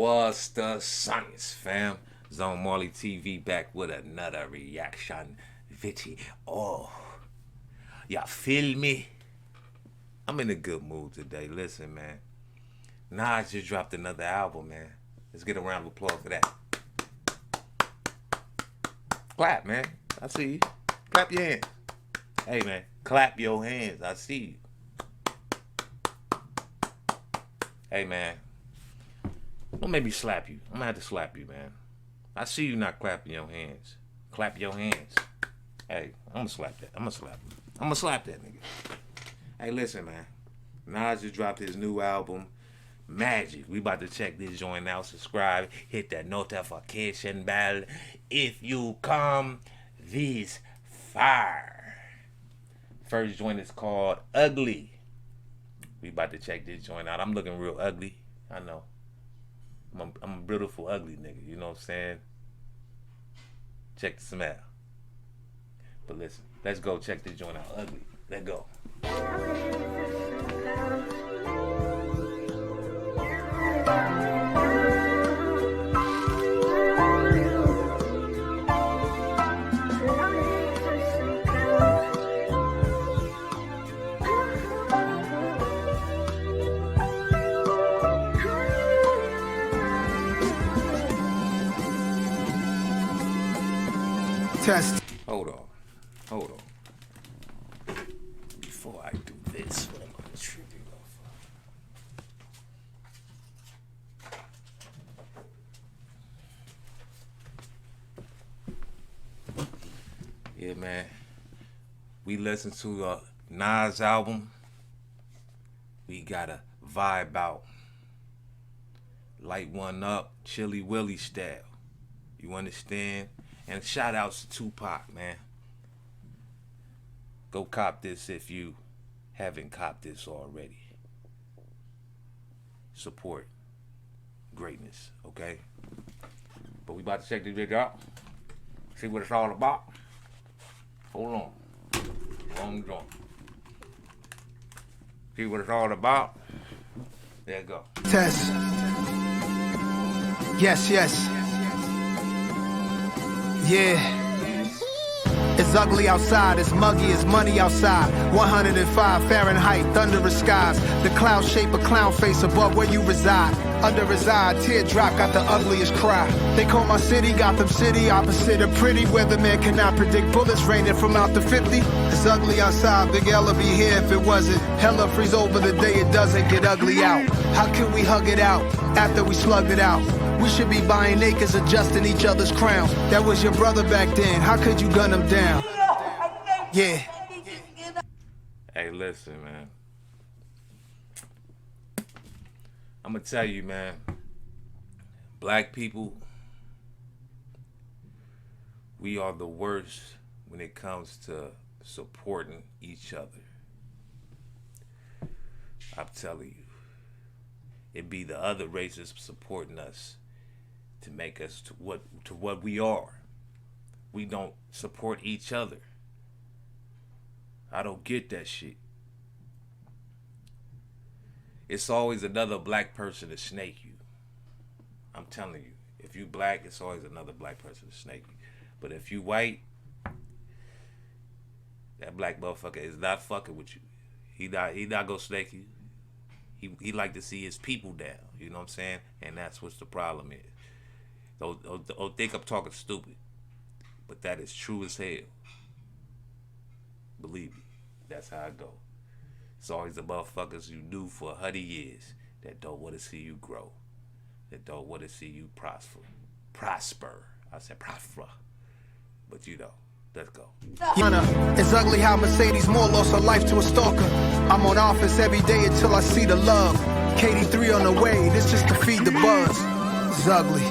What's the science, fam? Zone Marley TV back with another reaction video. Oh, y'all feel me? I'm in a good mood today. Listen, man. Nas just dropped another album, man. Let's get a round of applause for that. Clap, man. I see you. Clap your hands. Hey, man. Clap your hands. I see you. Hey, man. Don't make me slap you. I'm gonna have to slap you, man. I see you not clapping your hands. Clap your hands. Hey, I'm gonna slap that. I'm gonna slap him. I'm gonna slap that nigga. Hey, listen, man. Nas just dropped his new album, Magic. We about to check this joint out. Subscribe. Hit that notification bell if you come this far. First joint is called Ugly. We about to check this joint out. I'm looking real ugly. I know. I'm a beautiful, ugly nigga. You know what I'm saying? Check the smell. But listen, let's go check this joint out. Ugly. Let's go. Test. Hold on. Before I do this, what am I tripping off? Yeah, man. We listened to a Nas album. We gotta vibe out. Light one up, Chilly Willy style. You understand? And shout outs to Tupac, man. Go cop this if you haven't copped this already. Support greatness, okay? But we about to check this video out. See what it's all about. Hold on. Long jump. See what it's all about. There you go. Test. Yes. Yeah. It's ugly outside, it's muggy, it's money outside. 105 Fahrenheit, thunderous skies. The cloud shape a clown face above where you reside. Under his eye, teardrop got the ugliest cry. They call my city Gotham City, opposite of pretty. Weatherman cannot predict bullets raining from out the 50. It's ugly outside, Big L be here if it wasn't. Hella freeze over the day it doesn't get ugly out. How can we hug it out after we slugged it out? We should be buying acres, adjusting each other's crowns. That was your brother back then, how could you gun him down? Yeah. Hey, listen, man. I'm gonna tell you, man. Black people, we are the worst when it comes to supporting each other. I'm telling you. It be the other races supporting us to make us to what we are. We don't support each other. I don't get that shit. It's always another black person to snake you. I'm telling you. If you black, it's always another black person to snake you. But if you white, that black motherfucker is not fucking with you. He not gonna snake you. He like to see his people down. You know what I'm saying? And that's what the problem is. Don't think I'm talking stupid. But that is true as hell. Believe me. That's how I go. It's always the motherfuckers you knew for 100 years that don't want to see you grow. That don't want to see you prosper. I said prosper. But you know. Let's go. It's ugly how Mercedes Moore lost her life to a stalker. I'm on offense every day until I see the love. KD3 on the way, this just to feed the buzz. It's ugly.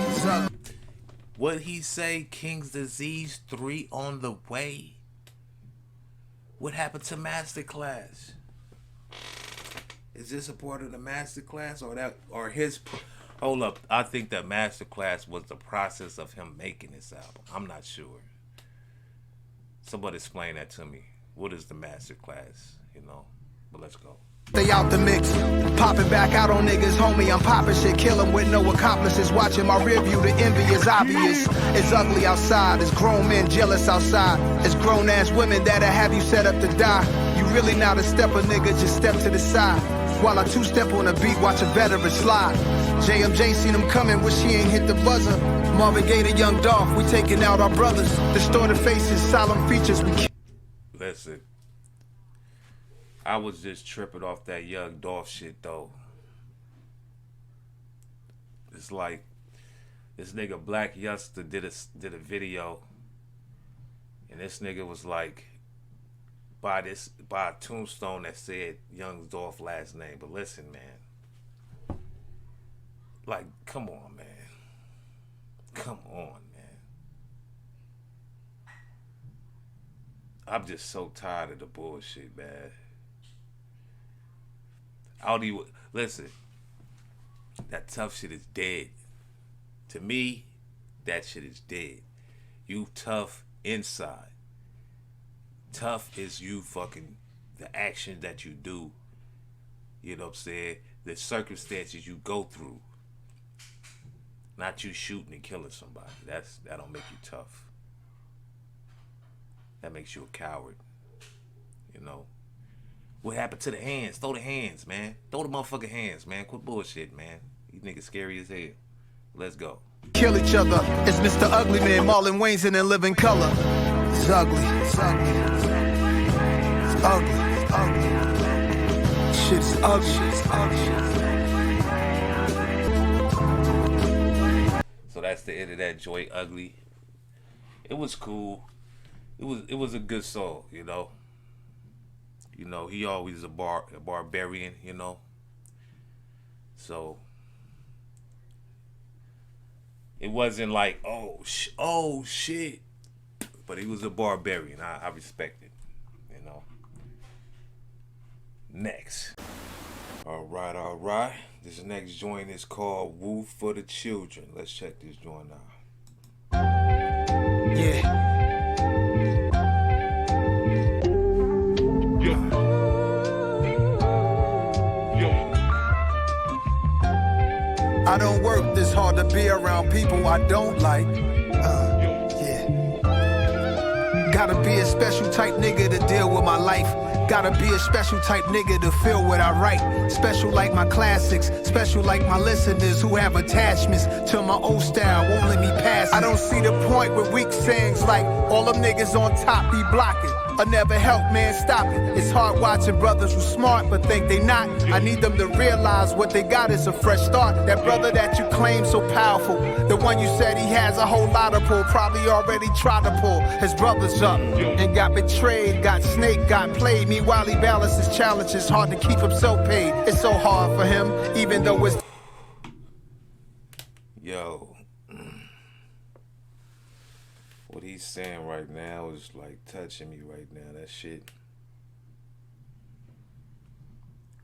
What he say, King's Disease 3 on the way? What happened to Masterclass? Is this a part of the Masterclass or his? Hold up, I think that Masterclass was the process of him making this album. I'm not sure. Somebody explain that to me. What is the Masterclass? You know, but let's go. Stay out the mix. Popping back out on niggas, homie, I'm popping shit. Kill 'em with no accomplices. Watching my rear view, the envy is obvious. It's ugly outside, it's grown men jealous outside. It's grown ass women that'll have you set up to die. You really not a stepper, nigga, just step to the side. While I two-step on the beat, watch a veteran slide. JMJ seen him coming, wish he ain't hit the buzzer. Marvin Gaye, the young Dolph, we taking out our brothers. Distorted faces, solemn features, we Listen, I was just tripping off that young Dolph shit though. It's like this nigga Black Youngster did a video, and this nigga was like by a tombstone that said Young Dolph last name. But listen, man, like, come on, man, come on, man. I'm just so tired of the bullshit, man. I don't even listen. That tough shit is dead. To me, that shit is dead. You tough inside. Tough is you fucking the action that you do. You know what I'm saying? The circumstances you go through. Not you shooting and killing somebody. That don't make you tough. That makes you a coward. You know? What happened to the hands? Throw the hands, man. Throw the motherfucking hands, man. Quit bullshit, man. These niggas scary as hell. Let's go. kill each other. It's Mr. Ugly Man, Marlon Wayne's in living color. It's ugly. It's ugly. It's ugly. It's ugly. Shit's ugly. It's ugly. So that's the end of that joint, Ugly. It was cool. It was a good song, you know. You know, he always a barbarian, you know. So it wasn't like, oh shit, but he was a barbarian. I respect it, you know. Next. All right. This next joint is called Woo for the Children. Let's check this joint out. Yeah. I don't work this hard to be around people I don't like. Yeah. Gotta be a special type nigga to deal with my life. Gotta be a special type nigga to feel what I write. Special like my classics, special like my listeners who have attachments to my old style, won't let me pass. I don't see the point with weak sayings like all them niggas on top be blocking. I never help, man, stop it. It's hard watching brothers who smart but think they not. I need them to realize what they got is a fresh start. That brother that you claim so powerful, the one you said he has a whole lot of pull, probably already tried to pull his brothers up and got betrayed, got snaked, got played. Meanwhile he balances challenges, hard to keep himself paid. It's so hard for him, even though it's... Yo. What he's saying right now is like touching me right now. That shit.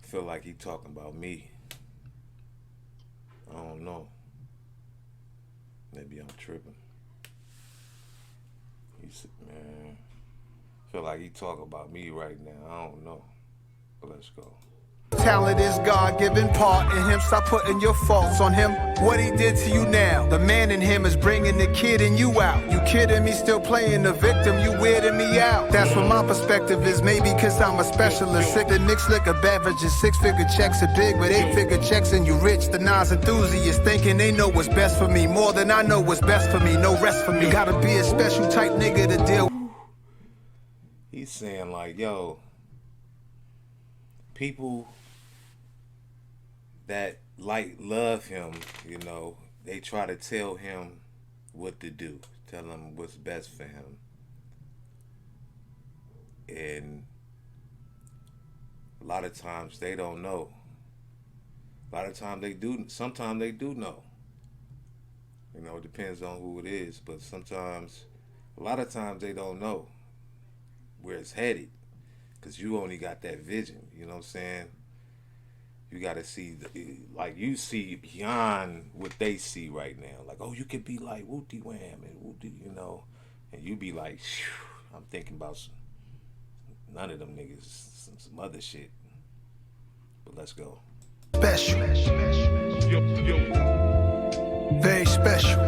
I feel like he talking about me. I don't know. Maybe I'm tripping. He said, man, I feel like he talking about me right now. I don't know. But let's go. Talent is God-given part in him. Stop putting your faults on him. What he did to you now, the man in him is bringing the kid in you out. You kidding me, still playing the victim, you weirding me out. That's what my perspective is, maybe cause I'm a specialist. Sick of mixed liquor beverages, 6-figure checks are big, but 8-figure checks and you rich. The Nas enthusiasts thinking they know what's best for me, more than I know what's best for me, no rest for me. You gotta be a special type nigga to deal. He's saying like, yo, people that love him, you know, they try to tell him what to do, tell him what's best for him. And a lot of times they don't know. A lot of times they do, sometimes they do know. You know, it depends on who it is, but sometimes, a lot of times they don't know where it's headed, because you only got that vision, you know what I'm saying? You gotta see, like you see beyond what they see right now. Like, oh, you could be like Wooty Wham and Wooty, you know, and you be like, I'm thinking about none of them niggas, some other shit. But let's go. Special. Very special.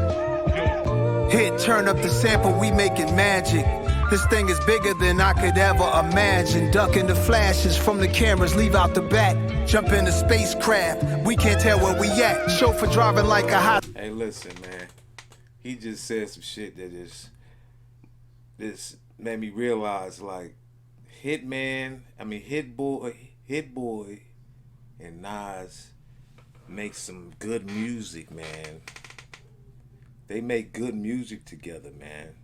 Hit, turn up the sample, we making magic. This thing is bigger than I could ever imagine. Ducking the flashes from the cameras, leave out the back. Jump in the spacecraft, we can't tell where we at. Chauffeur driving like a hot. Hey, listen, man. He just said some shit that this made me realize, like, Hit Boy, and Nas make some good music, man. They make good music together, man.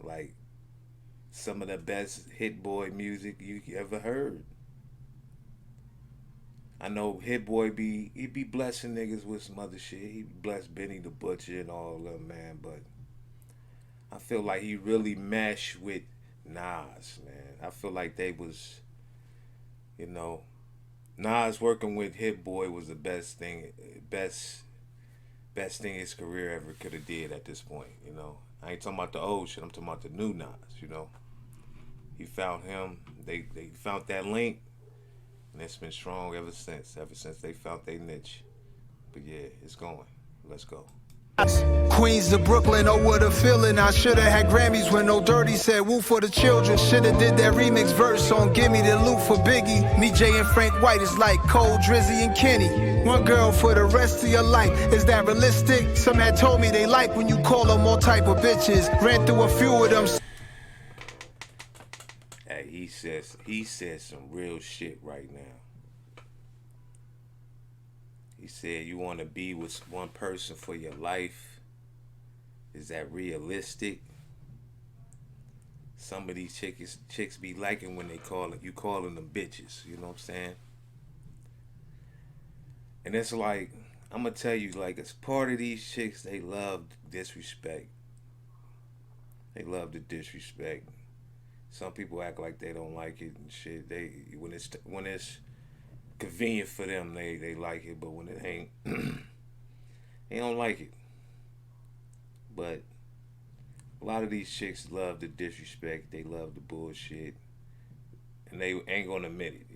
Like, some of the best Hit Boy music you ever heard. I know Hit Boy he be blessing niggas with some other shit. He blessed Benny the Butcher and all of them, man. But I feel like he really meshed with Nas, man. I feel like they was, Nas working with Hit Boy was the best thing his career ever could have did at this point, I ain't talking about the old shit, I'm talking about the new Nas, He found him, they found that link, and it's been strong ever since they found their niche. But yeah, it's going. Let's go. Queens of Brooklyn, oh what a feeling. I should've had Grammys when No Dirty said woo for the children. Should've did that remix verse on Gimme the Loot for Biggie. Me, Jay, and Frank White is like Cole, Drizzy, and Kenny. One girl for the rest of your life, is that realistic? Some had told me they like when you call them all type of bitches. Ran through a few of them. Hey, he says some real shit right now. He said, you want to be with one person for your life. Is that realistic? Some of these chicks be liking when you calling them bitches. You know what I'm saying? And it's like, I'm going to tell you, like, as part of these chicks, they love disrespect. They love the disrespect. Some people act like they don't like it and shit. When it's convenient for them, they like it, but when it ain't, they don't like it. But a lot of these chicks love the disrespect, they love the bullshit, and they ain't gonna admit it,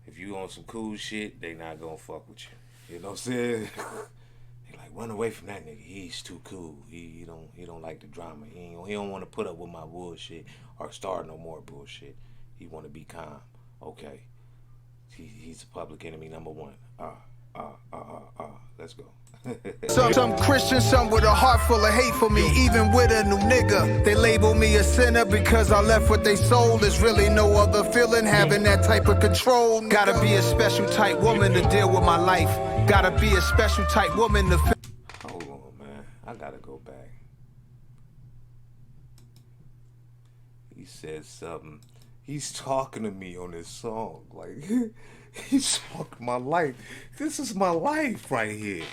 If you on some cool shit, they not gonna fuck with you. You know what I'm saying? They like, run away from that nigga. He's too cool. He don't like the drama. He don't want to put up with my bullshit or start no more bullshit. He want to be calm. Okay. He's a public enemy number one. Let's go. Some Christians, some with a heart full of hate for me, even with a new nigga. They label me a sinner because I left what they sold. There's really no other feeling having that type of control. Gotta be a special type woman to deal with my life. Gotta be a special type woman to feel. Hold on, man. I gotta go back. He said something. He's talking to me on this song. Like, he's talking my life. This is my life right here.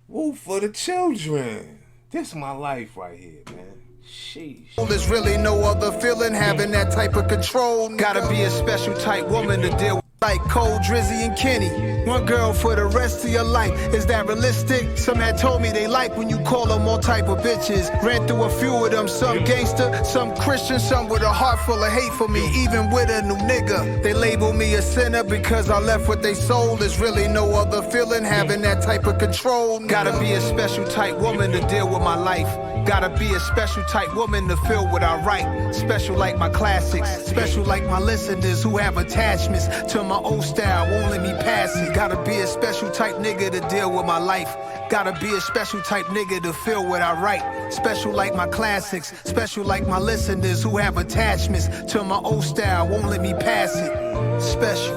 Woo for the children. This is my life right here, man. Sheesh. There's really no other feeling having that type of control. Gotta be a special type woman to deal with. Like Cole, Drizzy, and Kenny. One girl for the rest of your life. Is that realistic? Some had told me they like when you call them all type of bitches. Ran through a few of them. Some gangster, some Christian, some with a heart full of hate for me. Even with a new nigga. They label me a sinner because I left what they sold. There's really no other feeling having that type of control. Gotta be a special type woman to deal with my life. Gotta be a special type woman to feel what I write. Special like my classics. Special like my listeners who have attachments to my old style, won't let me pass it. Gotta be a special type nigga to deal with my life. Gotta be a special type nigga to feel what I write. Special like my classics. Special like my listeners who have attachments to my old style, won't let me pass it. Special.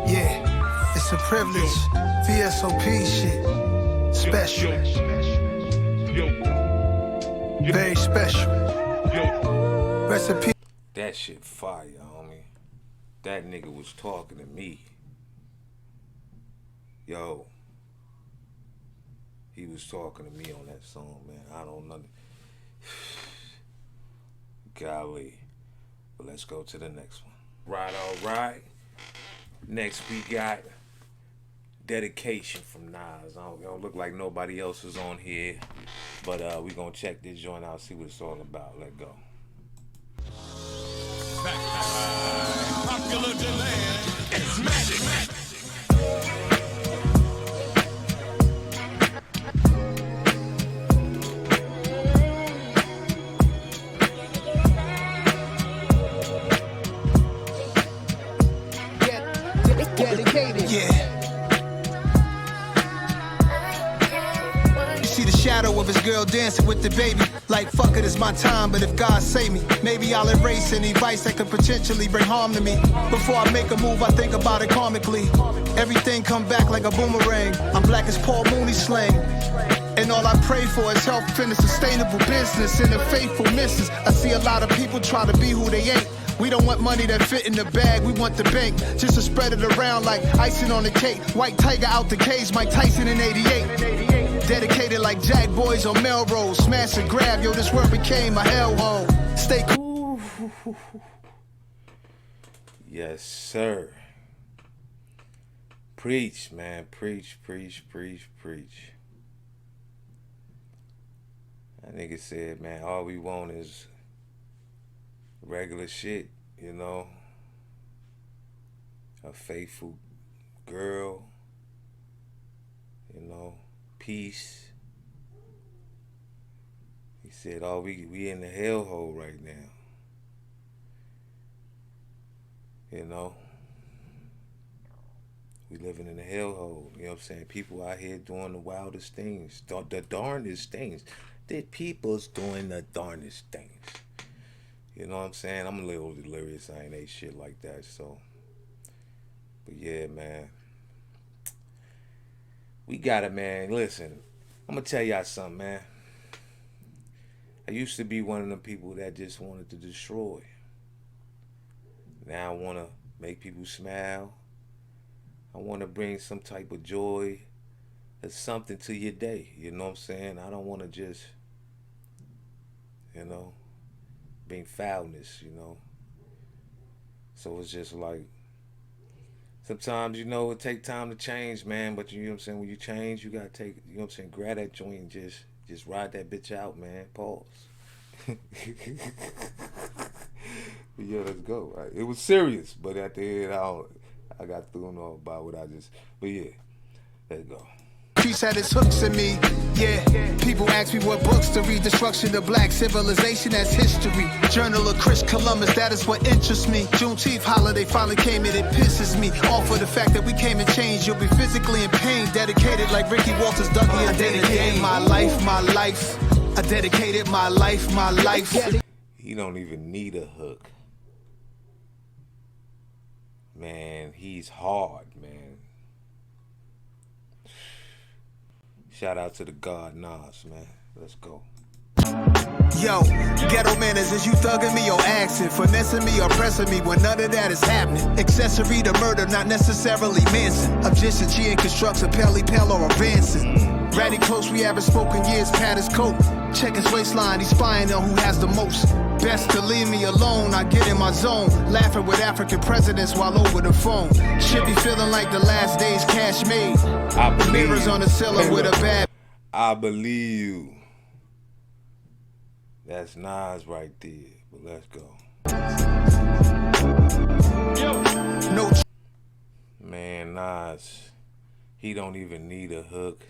Yeah, it's a privilege. VSOP shit. Special. Very special. Recipe. That shit fire, homie. That nigga was talking to me. Yo. He was talking to me on that song, man. I don't know. Golly. But let's go to the next one. Right, all right. Next we got dedication from Nas. I don't look like nobody else is on here, but we gonna check this joint out, see what it's all about. Let go. Popular demand is magic. Dedicated. Yeah. You see the shadow of his girl dancing with the baby. Like, fuck it, it's my time, but if God save me, maybe I'll erase any vice that could potentially bring harm to me. Before I make a move, I think about it karmically. Everything come back like a boomerang. I'm black as Paul Mooney's slang. And all I pray for is health and a sustainable business and a faithful missus. I see a lot of people try to be who they ain't. We don't want money that fit in the bag, we want the bank. Just to spread it around like icing on the cake. White Tiger out the cage, Mike Tyson in 88. Dedicated like Jack Boys on Melrose. Smash and grab, yo, this world became a hellhole. Stay cool. Yes, sir. Preach, man. Preach, preach, preach, preach. That nigga said, man, all we want is regular shit, you know. A faithful girl, you know, peace. He said, oh, we in the hellhole right now. You know. We living in a hellhole, you know what I'm saying? People out here doing the wildest things, the darndest things. The people's doing the darndest things. You know what I'm saying? I'm a little delirious. I ain't ate shit like that, so. But yeah, man. We got it, man. Listen, I'm going to tell y'all something, man. I used to be one of the people that just wanted to destroy. Now I want to make people smile. I want to bring some type of joy or something to your day. You know what I'm saying? I don't want to just, you know, bring foulness, you know. So it's just like, sometimes, you know, it take time to change, man. But you know what I'm saying? When you change, you got to take, you know what I'm saying, grab that joint and just ride that bitch out, man. Pause. But yeah, let's go. Right? It was serious, but at the end, I got through and all about what I just, but yeah, let's go. Peace had its hooks in me, yeah. People ask me what books to read. Destruction of black civilization as history. Journal of Chris Columbus, that is what interests me. Juneteenth holiday finally came and it pisses me off for the fact that we came and changed. You'll be physically in pain. Dedicated like Ricky Walters, Dougie, and dedicated my life, my life. I dedicated my life, my life. He don't even need a hook. Man, he's hard, man. Shout out to the God Nas, man. Let's go. Yo, ghetto manners, is you thugging me or axing? Finessing me or pressing me when none of that is happening. Accessory to murder, not necessarily Manson. Objection, she ain't constructs a pally pal or advancing. Ratty close, we haven't spoken years, pat his coat. Check his waistline, he's spying on who has the most. Best to leave me alone, I get in my zone. Laughing with African presidents while over the phone. Should be feeling like the last days cash made. Mirrors on the ceiling with a bad. I believe you. That's Nas right there, but let's go. No. Man, Nas, he don't even need a hook.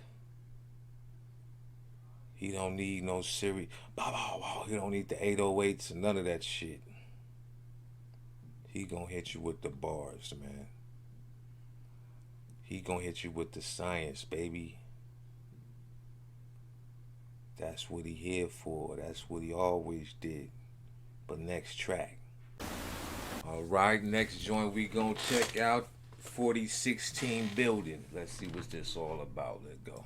He don't need no Siri. He don't need the 808s and none of that shit. He gonna hit you with the bars, man. He gonna hit you with the science, baby. That's what he here for. That's what he always did. But next track. All right, next joint we gonna check out 4016 Building. Let's see what's this all about. Let's go.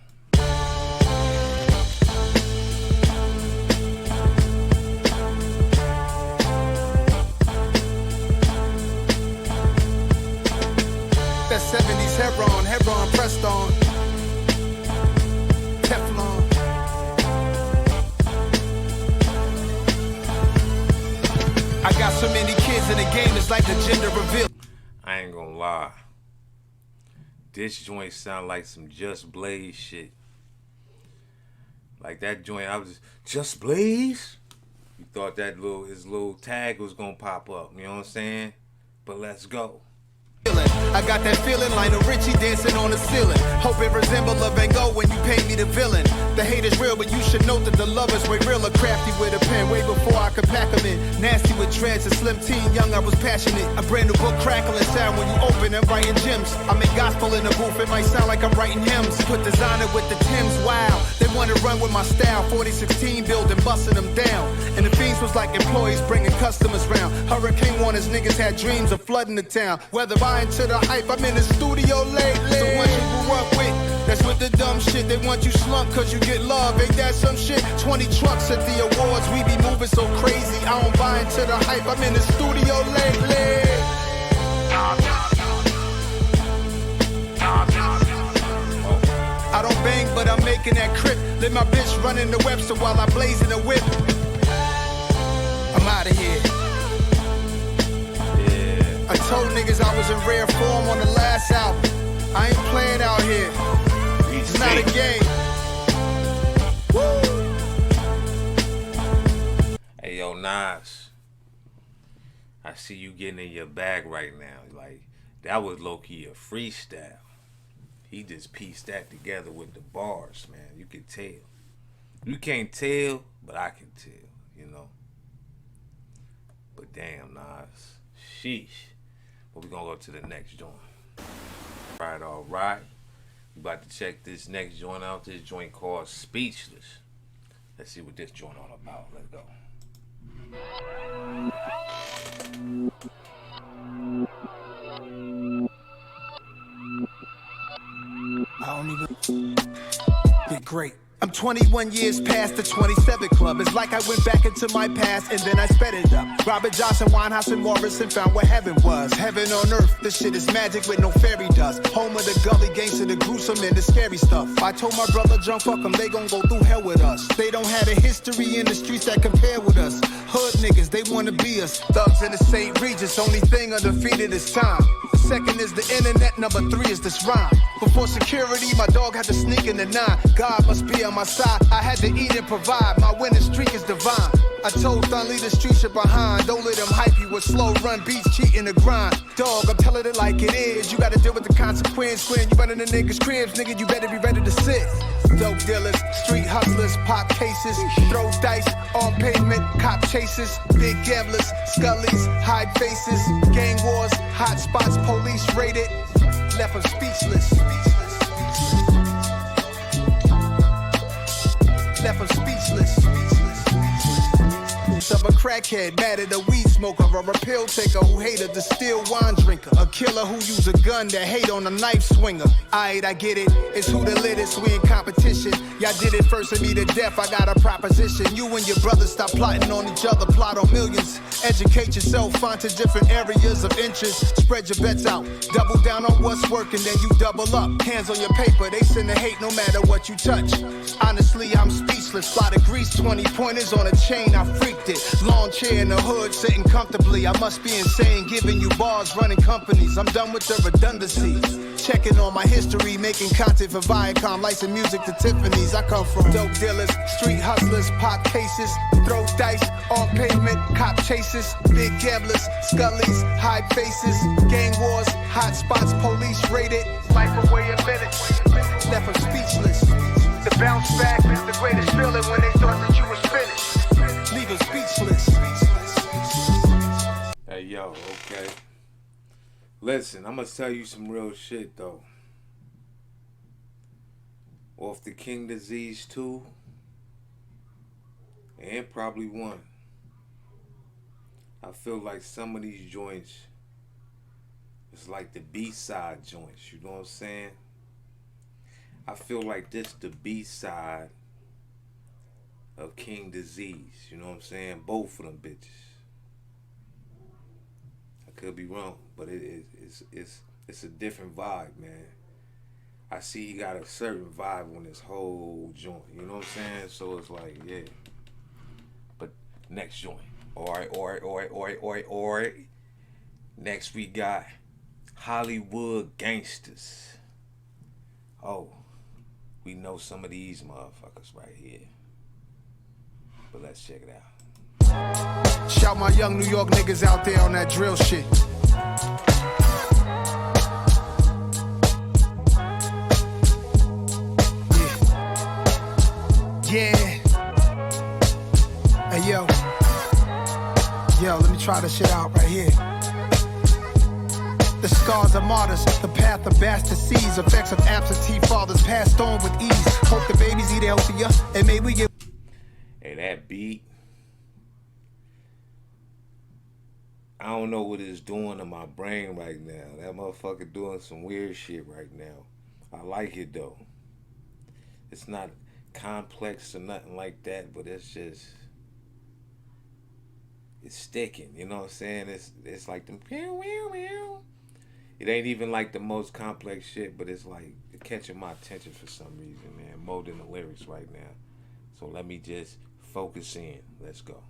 That 70s Hebron pressed on. Teflon. I got so many kids in the game, it's like a gender reveal. I ain't gonna lie. This joint sound like some Just Blaze shit. Like that joint, I was Just Blaze. You thought that his little tag was gonna pop up. You know what I'm saying? But let's go. I got that feeling, Lionel Richie dancing on the ceiling. Hope it resemble a Van Gogh when you paint me the villain. The hate is real, but you should note that the love is way realer. Crafty with a pen, way before I could pack them in. Nasty with dreads, a slim teen, young I was passionate. A brand new book crackling sound when you open and writing gems. I make gospel in the booth, it might sound like I'm writing hymns. Put designer with the Timbs, wow. They wanna run with my style, 4016 building, busting them down. And the fiends was like employees bringing customers round. Hurricane Warner's niggas had dreams of flooding the town. Whether buying to the hype, I'm in the studio lately. So what you grew up with, that's with the dumb shit. They want you slump cause you get love, ain't that some shit? 20 trucks at the awards, we be moving so crazy. I don't buy into the hype, I'm in the studio lately. I don't bang, but I'm making that crip. Let my bitch run in the Webster while I blaze in the whip. I'm out of here. I told niggas I was in rare form on the last album. I ain't playing out here. It's not a game. Woo! Hey, yo, Nas. I see you getting in your bag right now. Like, that was low-key a freestyle. He just pieced that together with the bars, man. You can tell. You can't tell, but I can tell, you know. But damn, Nas. Sheesh. But we're going to go to the next joint. All right. We about to check this next joint out. This joint called Speechless. Let's see what this joint all about. Let's go. I don't even get great. I'm 21 years past the 27 club. It's like I went back into my past and then I sped it up. Robert Johnson, Winehouse, and Morrison found what heaven was. Heaven on earth, this shit is magic with no fairy dust. Home of the gully gangster, the gruesome and the scary stuff. I told my brother, John, fuck them, they gon' go through hell with us. They don't have a history in the streets that compare with us. Hood niggas, they wanna be us. Thugs in the St. Regis, only thing undefeated is time. The second is the internet, number 3 is this rhyme. Before security, my dog had to sneak in the 9. God must be on my side, I had to eat and provide. My winning streak is divine. I told Thun, leave the street shit behind. Don't let them hype you with slow run beats, cheating the grind. Dog, I'm telling it like it is. You gotta deal with the consequence when you running the niggas' cribs. Nigga, you better be ready to sit. Dope dealers, street hustlers, pop cases. Throw dice on pavement, cop chases. Big gamblers, scullies, hide faces. Gang wars, hot spots, police raided. Left them speechless. Left them speechless. Of a crackhead, mad at a weed smoker, or a pill taker who hated the still wine drinker, a killer who use a gun that hate on a knife swinger. Aight, I get it, it's who the littest, we in competition. Y'all did it first and me to death, I got a proposition. You and your brothers stop plotting on each other, plot on millions. Educate yourself, find to different areas of interest. Spread your bets out, double down on what's working, then you double up. Hands on your paper, they send the hate no matter what you touch. Honestly, I'm speechless, fly to Greece, 20 pointers on a chain, I freaked it. Lawn chair in the hood, sitting comfortably. I must be insane, giving you bars, running companies. I'm done with the redundancy. Checking on my history, making content for Viacom, licensing music to Tiffany's. I come from dope dealers, street hustlers, pop cases. Throw dice on pavement, cop chases. Big gamblers, scullies, hide faces. Gang wars, hot spots, police raided. Life away in minutes, left them speechless. The bounce back is the greatest feeling when they thought that you was finished. Leave them speechless. Hey, yo, okay. Listen, I'm gonna tell you some real shit, though. Off the King Disease 2, and probably 1, I feel like some of these joints is like the B-side joints, you know what I'm saying? I feel like this the B-side of King Disease, you know what I'm saying? Both of them bitches. I could be wrong, but it's a different vibe, man. I see he got a certain vibe on this whole joint, you know what I'm saying? So it's like, yeah. But next joint. Alright. Next we got Hollywood Gangsters. Oh, we know some of these motherfuckers right here. But let's check it out. Shout my young New York niggas out there on that drill shit. Yeah. Hey, yo. Yo, let me try this shit out right here. The scars of martyrs, the path of bastard seeds, effects of absentee fathers passed on with ease. Hope the babies eat healthier, and may we get... Hey, that beat. I don't know what it's doing to my brain right now. That motherfucker doing some weird shit right now. I like it, though. It's not complex or nothing like that, but it's just... It's sticking, you know what I'm saying? It's like them... It ain't even like the most complex shit, but it's like catching my attention for some reason, man. More than the lyrics right now. So let me just focus in. Let's go.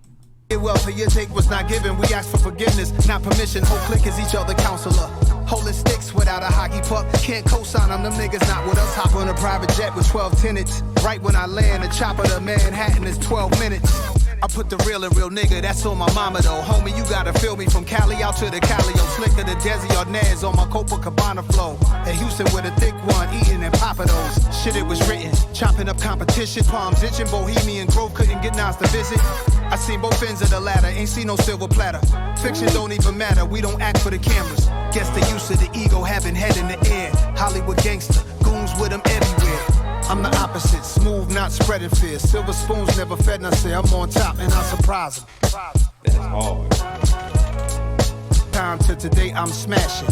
Well, for your take was not given. We asked for forgiveness, not permission. Whole clique is each other counselor. Holding sticks without a hockey puck. Can't co-sign them niggas not with us. Hop on a private jet with 12 tenants. Right when I land, the chopper to Manhattan is 12 minutes. I put the real and real nigga, that's on my mama though. Homie, you gotta feel me from Cali out to the Calio. Slicker the Desi or Naz on my Copacabana flow. In Houston with a thick one, eating and popping those. Shit, it was written. Chopping up competition, palms itching. Bohemian Grove couldn't get Nas to visit. I seen both ends of the ladder, ain't seen no silver platter. Fiction don't even matter, we don't act for the cameras. Guess the use of the ego, having head in the air. Hollywood gangster, goons with them everywhere. I'm the opposite, smooth, not spreading fear. Silver spoons never fed, and I say I'm on top, and I surprise them. That's hard. Time to today, I'm smashing.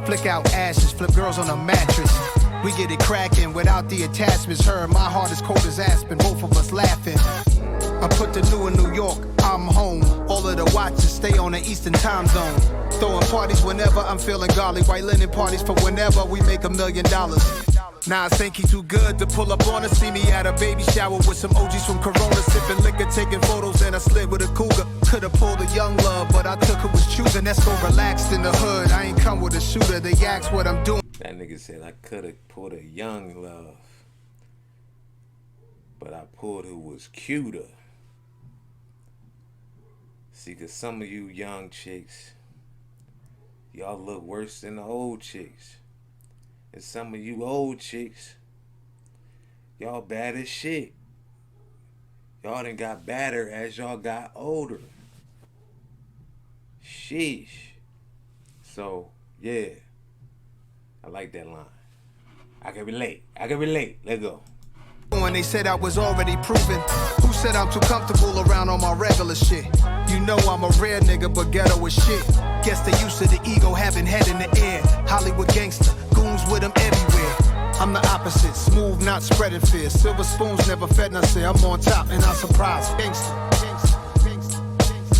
Flick out ashes, flip girls on a mattress. We get it cracking without the attachments. Her, my heart is cold as aspen, both of us laughing. I put the new in New York, I'm home. All of the watches stay on the Eastern time zone. Throwing parties whenever I'm feeling golly. White linen parties for whenever we make $1 million. Now I think he too good to pull up on us. See me at a baby shower with some OGs from Corona. Sipping liquor, taking photos, and I slid with a cougar. Could've pulled a young love, but I took it was choosing. That's so relaxed in the hood. I ain't come with a shooter. They ask what I'm doing. That nigga said I could've pulled a young love, but I pulled who was cuter. See, cause some of you young chicks, y'all look worse than the old chicks. And some of you old chicks, y'all bad as shit. Y'all done got badder as y'all got older. Sheesh. So, yeah. I like that line. I can relate. Let's go. When they said I was already proven. Who said I'm too comfortable around on my regular shit? You know I'm a rare nigga, but ghetto is shit. Guess the use of the ego, having head in the air. Hollywood gangster, goons with them everywhere. I'm the opposite, smooth, not spreading fear. Silver spoons never fed, and I say I'm on top, and I'm surprised. Gangster.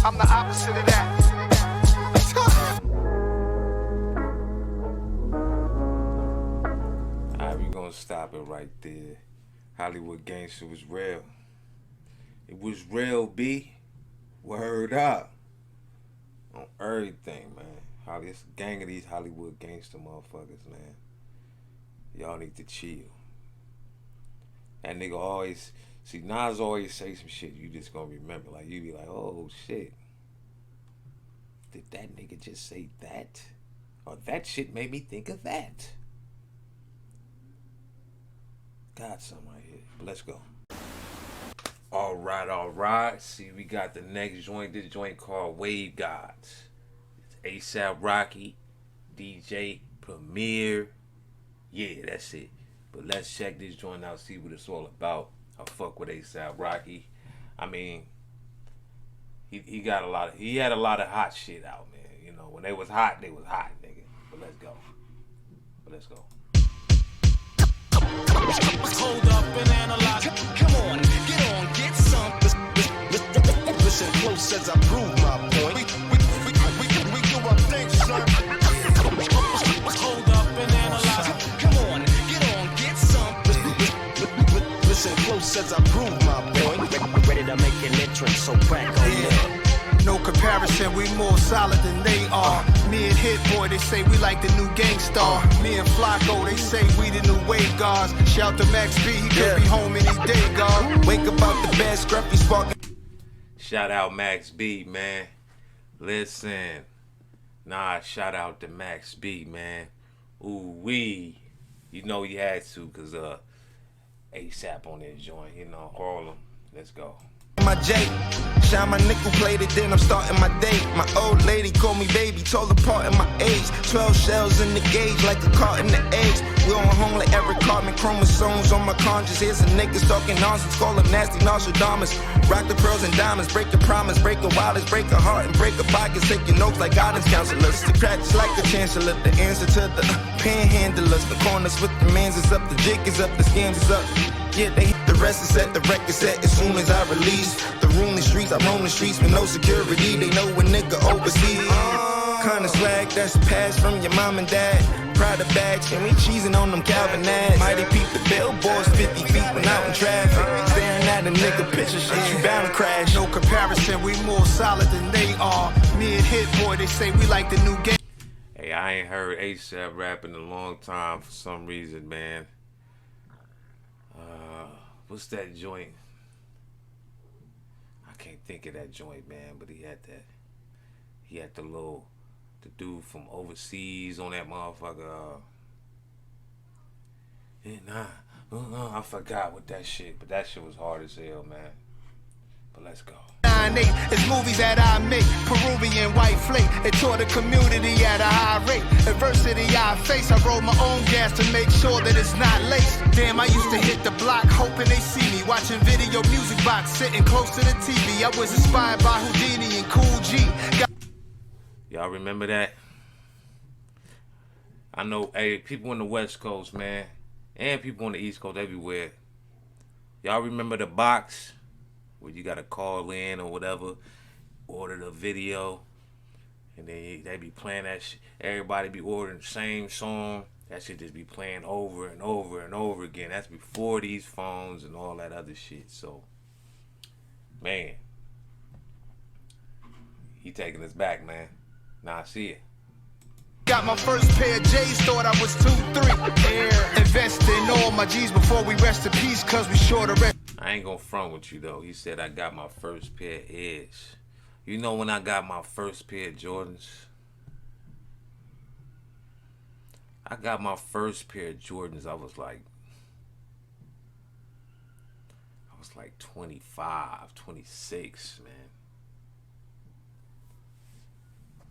I'm the opposite of that. Alright, we gonna stop it right there. Hollywood gangster was real. It was real, B. Word up. On everything, man. It's a gang of these Hollywood gangster motherfuckers, man. Y'all need to chill. That nigga always... See, Nas always say some shit you just gonna remember. Like, you be like, oh, shit. Did that nigga just say that? Or that shit made me think of that. Got some right here. But let's go. All right. See, we got the next joint. This joint called Wave Gods. It's ASAP Rocky, DJ Premier. Yeah, that's it. But let's check this joint out, see what it's all about. I fuck with ASAP Rocky. I mean, he had a lot of hot shit out, man. You know, when they was hot, nigga. But let's go. Hold up and analyze. Come on, get some. Listen close as I prove my point. We do our thing, son. Hold up and analyze. Come on, get some. Listen close as I prove my point. Ready to make an entrance, so crack on yeah. No comparison. comparison, we more solid than they are. Me and Hit Boy, they say we like the new gangster. Me and Flacco, they say we the new wave guards. Shout to Max B, he could be home any day, God. Wake up out the bed, scruffy sparking. Shout out Max B, man. Listen. Nah, shout out to Max B, man. Ooh wee. You know you had to, cause ASAP on that joint, you know, Harlem. Let's go. My J, shine my nickel plated, then I'm starting my day. My old lady called me baby, told apart in my age. 12 shells in the gauge, like a cart in the eggs. We on home like every carbon chromosomes on my conscience. Here's some niggas talking nonsense, call them nasty Nostradamus. Rock the pearls and diamonds, break the promise, break the wildest, break a heart and break a pockets. Taking notes like guidance counselors. The practice like the chancellor, the answer to the panhandlers. The corners with the mans is up, the jig is up, the scams is up. Yeah, the rest is set, the record set as soon as I release. The room, the streets, I roam the streets with no security. They know a nigga overseas. Kinda swag that's passed from your mom and dad. Prada bags, and we cheesing on them Calvin ads. Mighty peep the billboards 50 feet when out in traffic. Staring at a nigga picture, shit, you bound to crash. No comparison, we more solid than they are. Me and Hit Boy, they say we like the new game. Hey, I ain't heard ASAP rap in a long time for some reason, man. What's that joint? I can't think of that joint, man, but he had that. He had the dude from overseas on that motherfucker. I forgot what that shit, but that shit was hard as hell, man. But let's go. 9-8, it's movies that I make, Peruvian white flake. It taught the community at a high rate. Adversity I face, I roll my own gas to make sure that it's not laced. Damn, I used to hit the block, hoping they see me. Watching video music box, sitting close to the TV. I was inspired by Houdini and Cool G. Y'all remember that? I know, hey, people on the West Coast, man, and people on the East Coast, everywhere. Y'all remember the box? Where you gotta call in or whatever, order the video, and then they be playing that shit. Everybody be ordering the same song. That shit just be playing over and over and over again. That's before these phones and all that other shit. So, man, he taking us back, man. Now I see it. Got my first pair of J's, thought I was 2-3. Air. Invest in all my G's before we rest in peace, cause we sure to rest. I ain't gonna front with you though. He said I got my first pair of Airs. You know when I got my first pair of Jordans? I got my first pair of Jordans. I was like 25, 26, man.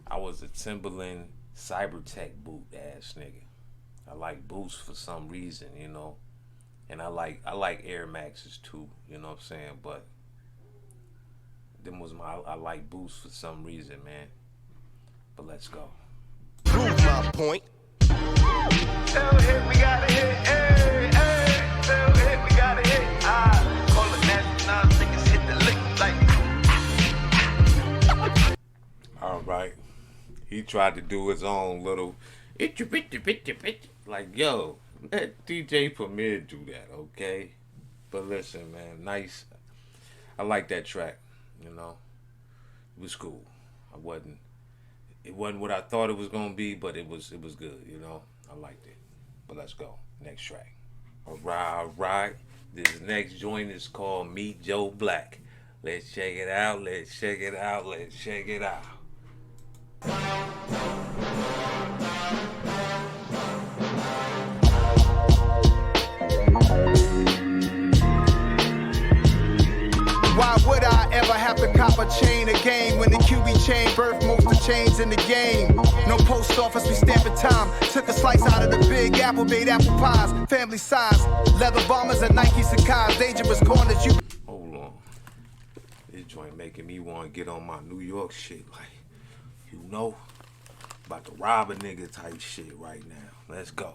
I was a Timberland Cybertech boot ass nigga. I like boots for some reason, you know. And I like Air Maxes too, you know what I'm saying? But them was I like boots for some reason, man. But let's go. Prove my point. Tell hit, we gotta hit, hey, hey. Tell hit, we gotta hit. Call it national, niggas hit the lick like. All right. He tried to do his own little like, yo, let DJ Premier do that, okay? But listen, man, nice. I like that track, you know. It was cool. It wasn't what I thought it was gonna be, but it was good, you know. I liked it. But let's go. Next track. All right. This next joint is called Meet Joe Black. Let's check it out. Why would I ever have to cop a chain again when the QB chain birthed most of the chains in the game? No post office, we stamping time. Took a slice out of the big apple, made apple pies. Family size, leather bombers and Nike Sacai's. Dangerous corners, you. Hold on. This joint making me want to get on my New York shit. Like, you know, about to rob a nigga type shit right now. Let's go.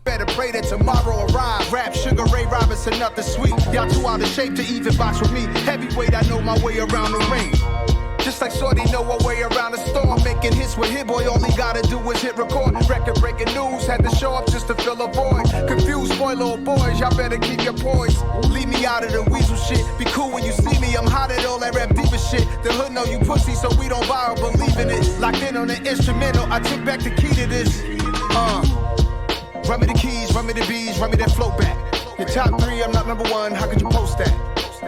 Better pray that tomorrow arrive. Rap Sugar Ray Robinson, nothing sweet. Y'all too out of shape to even box with me. Heavyweight, I know my way around the ring. Just Looks like Shorty know her way around the storm. Making hits with Hit Boy, all he gotta do is hit record. Record breaking news, had to show up just to fill a void. Confused boy, little boys, y'all better keep your poise. Leave me out of the weasel shit. Be cool when you see me, I'm hot at all that rap deeper shit. The hood know you pussy, so we don't buy or believe in it. Locked in on the instrumental, I took back the key to this. Run me the keys, run me the bees, run me that flow back. Your top 3, I'm not number 1, how could you post that?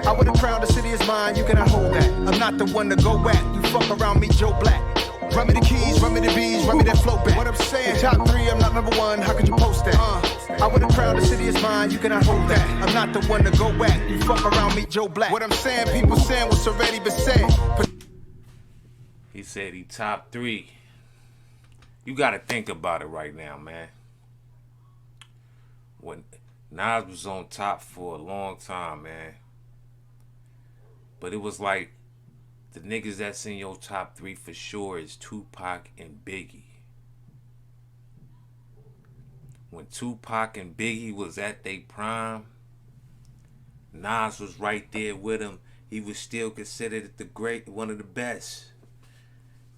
I would've crowned the city is mine, you cannot hold that. I'm not the one to go back, you fuck around me, Joe Black. Run me the keys, run me the bees, run me that flow back. What I'm saying, your top 3, I'm not number 1, how could you post that? I would've crowned the city is mine, you cannot hold that. I'm not the one to go back, you fuck around me, Joe Black. What I'm saying, people saying what's already been said. He said he top 3. You gotta think about it right now, man. When Nas was on top for a long time, man. But it was like the niggas that's in your top 3 for sure is Tupac and Biggie. When Tupac and Biggie was at their prime, Nas was right there with him. He was still considered one of the best.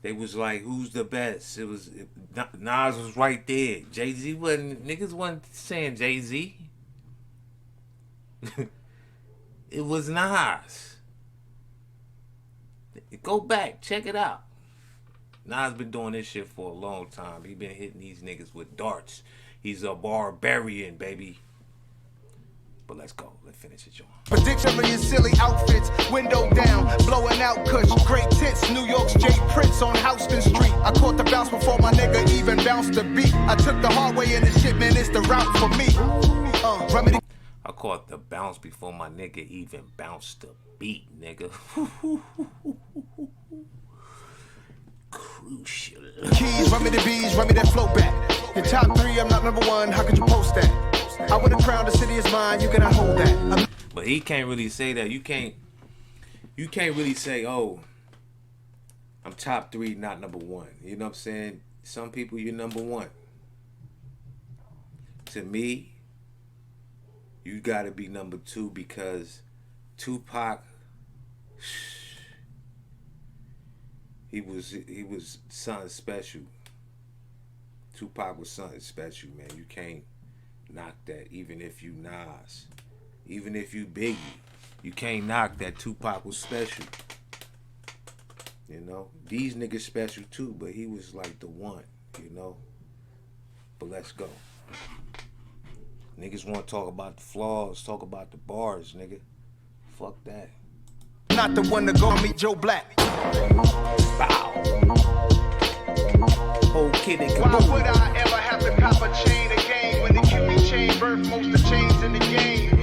They was like, who's the best? Nas was right there. Jay-Z niggas wasn't saying Jay-Z. It was Nas. Go back, check it out. Nas been doing this shit for a long time. He been hitting these niggas with darts. He's a barbarian, baby. But let's go. Let's finish it, John. Particularly in silly outfits, window down, blowing out kush, great tits, New York's J. Prince on Houston Street. I caught the bounce before my nigga even bounced the beat. I took the hard way in the shit, man, it's the route for me. I caught the bounce before my nigga even bounced the beat, nigga. Crucial. Keys, run me the bees, run me that flow back. Your top 3, I'm not number 1, how could you post that? I would've crowned the city is mine, you cannot hold that. But he can't really say that. You can't really say, oh, I'm top 3, not number 1. You know what I'm saying? Some people, you're number 1. To me, you gotta be number 2 because Tupac, he was something special. Tupac was something special, man. You can't knock that. Even if you Nas, even if you Biggie, you can't knock that. Tupac was special. You know, these niggas special too, but he was like the one. You know, but let's go. Niggas want to talk about the flaws, talk about the bars, nigga. Fuck that. Not the one to go meet Joe Black. Bow. Whole kid and Why would I ever have to cop a chain again when the QB chain birthed most of the chains in the game?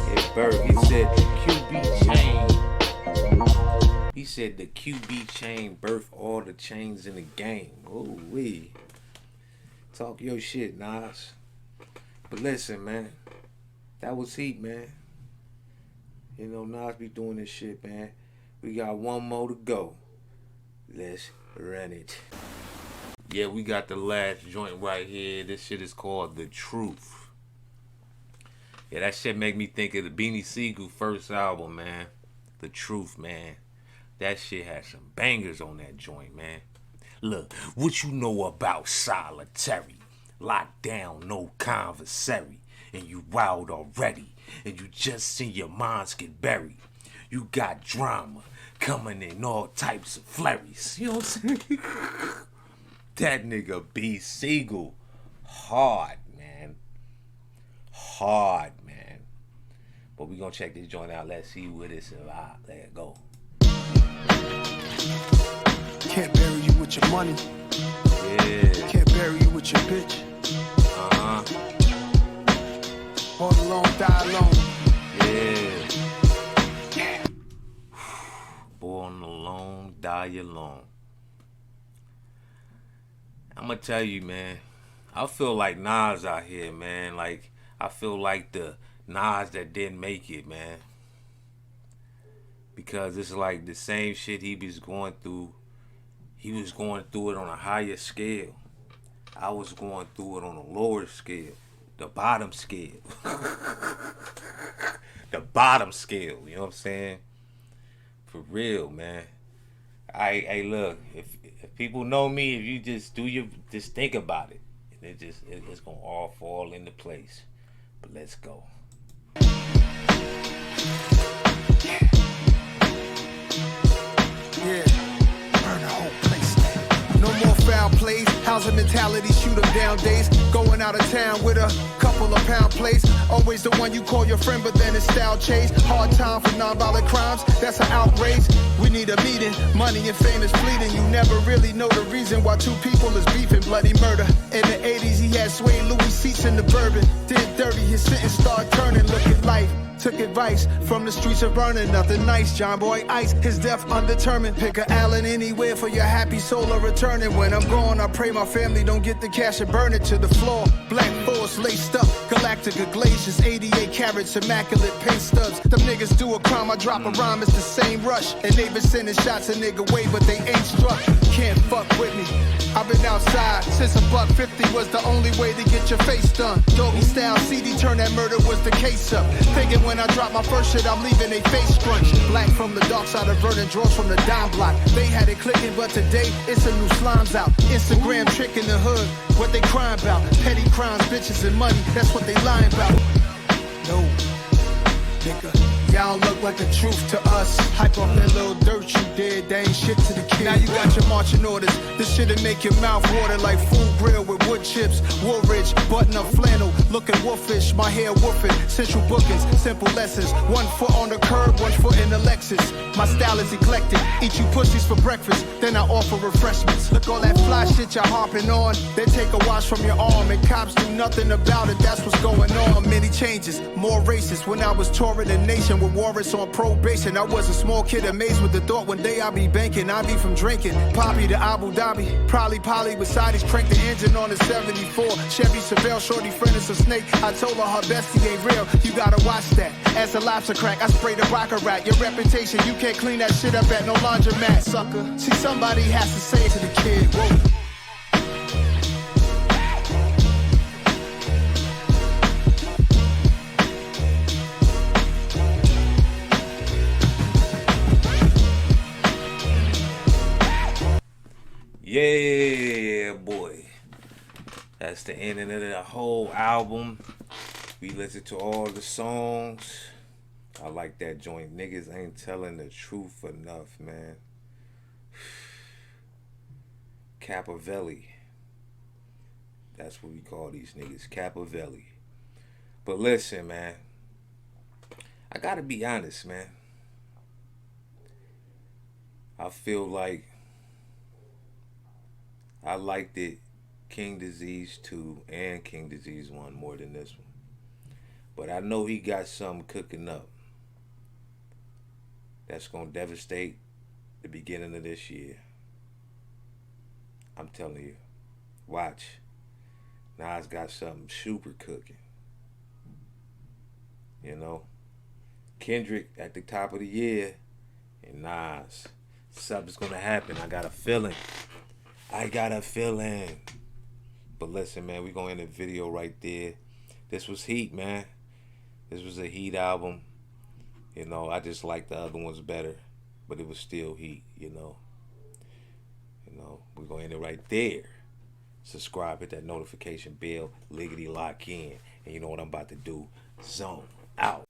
Yeah, Bird, he said the QB chain. He said the QB chain birthed all the chains in the game. Oh, wee. Talk your shit, Nas. But listen, man. That was heat, man. You know, Nas be doing this shit, man. We got one more to go. Let's run it. Yeah, we got the last joint right here. This shit is called The Truth. Yeah, that shit make me think of the Beanie Sigel first album, man. The Truth, man. That shit had some bangers on that joint, man. Look, what you know about solitary? Locked down, no conversary. And you wild already. And you just seen your minds get buried. You got drama coming in all types of flurries. You know what I'm saying? That nigga B. Sigel. Hard, man. Hard, man. But we gonna check this joint out. Let's see what it's about. Let it go. Can't bury you with your money. Yeah. Can't bury you with your bitch. Uh-huh. Born alone, die alone. Yeah. Born alone, die alone. I'm gonna tell you, man. I feel like Nas out here, man. Like, I feel like the Nas that didn't make it, man. Because it's like the same shit he was going through. He was going through it on a higher scale. I was going through it on a lower scale. The bottom scale. The bottom scale, you know what I'm saying? For real, man. I look, if people know me, if you just just think about it, and it's gonna all fall into place. But let's go. Yeah, burn the whole place down. No more foul plays, housing mentality, shoot 'em down days. Going out of town with a couple of pound plays. Always the one you call your friend, but then it's style chase. Hard time for non-violent crimes, that's an outrage. We need a meeting, money and fame is fleeting. You never really know the reason why two people is beefing. Bloody murder. In the 80s, he had suede Louis seats in the bourbon. Did 30, his sentence started turning, look at life. Took advice from the streets of burning, nothing nice. John Boy Ice, his death undetermined. Pick a Allen anywhere for your happy soul of returning. When I'm gone, I pray my family don't get the cash and burn it to the floor. Black Force laced up, Galactica glaciers, 88 carats, immaculate pay stubs. Them niggas do a crime, I drop a rhyme, it's the same rush. And they been sending shots a nigga way, but they ain't struck. Can't fuck with me. I've been outside since $1.50 was the only way to get your face done. Doggy style CD turn that murder was the case up. Thinking when I drop my first shit, I'm leaving they face scrunch. Black from the dark side of Vernon, draws from the dime block. They had it clicking, but today it's a new slimes out. Instagram trick in the hood, what they crying about? Petty crimes, bitches and money, that's what they lying about. No, nigga. Y'all look like the truth to us. Hype off that little dirt you did, they ain't shit to the kid. Now you got your marching orders. This shit'll make your mouth water like food grill with wood chips. Woolridge, button up flannel, looking wolfish. My hair woofing, central bookings, simple lessons. 1 foot on the curb, 1 foot in the Lexus. My style is eclectic. Eat you pussies for breakfast, then I offer refreshments. Look all that fly shit y'all harping on. They take a wash from your arm and cops do nothing about it. That's what's going on. Many changes, more racist. When I was touring the nation with warrants on probation, I was a small kid amazed with the thought one day I'd be banking. I'd be from drinking Poppy to Abu Dhabi, probably Polly beside his crank the engine on the 74 Chevy Chevelle. Shorty friend is a snake. I told her bestie ain't real. You gotta watch that. As a lobster crack, I sprayed a rocker rat. Your reputation, you can't clean that shit up at no laundromat, sucker. See, somebody has to say to the kid, whoa. Yeah, boy. That's the ending of the whole album. We listened to all the songs. I like that joint. Niggas ain't telling the truth enough, man. Capavelli. That's what we call these niggas, Capavelli. But listen, man. I gotta be honest, man. I feel like I liked it, King Disease 2 and King Disease 1 more than this one. But I know he got something cooking up that's going to devastate the beginning of this year. I'm telling you. Watch. Nas got something super cooking. You know? Kendrick at the top of the year. And Nas. Something's going to happen. I got a feeling. But listen, man, we going to end the video right there. This was heat, man. This was a heat album. You know, I just like the other ones better. But it was still heat, you know. We're going to end it right there. Subscribe, hit that notification bell, liggity lock in. And you know what I'm about to do. Zone out.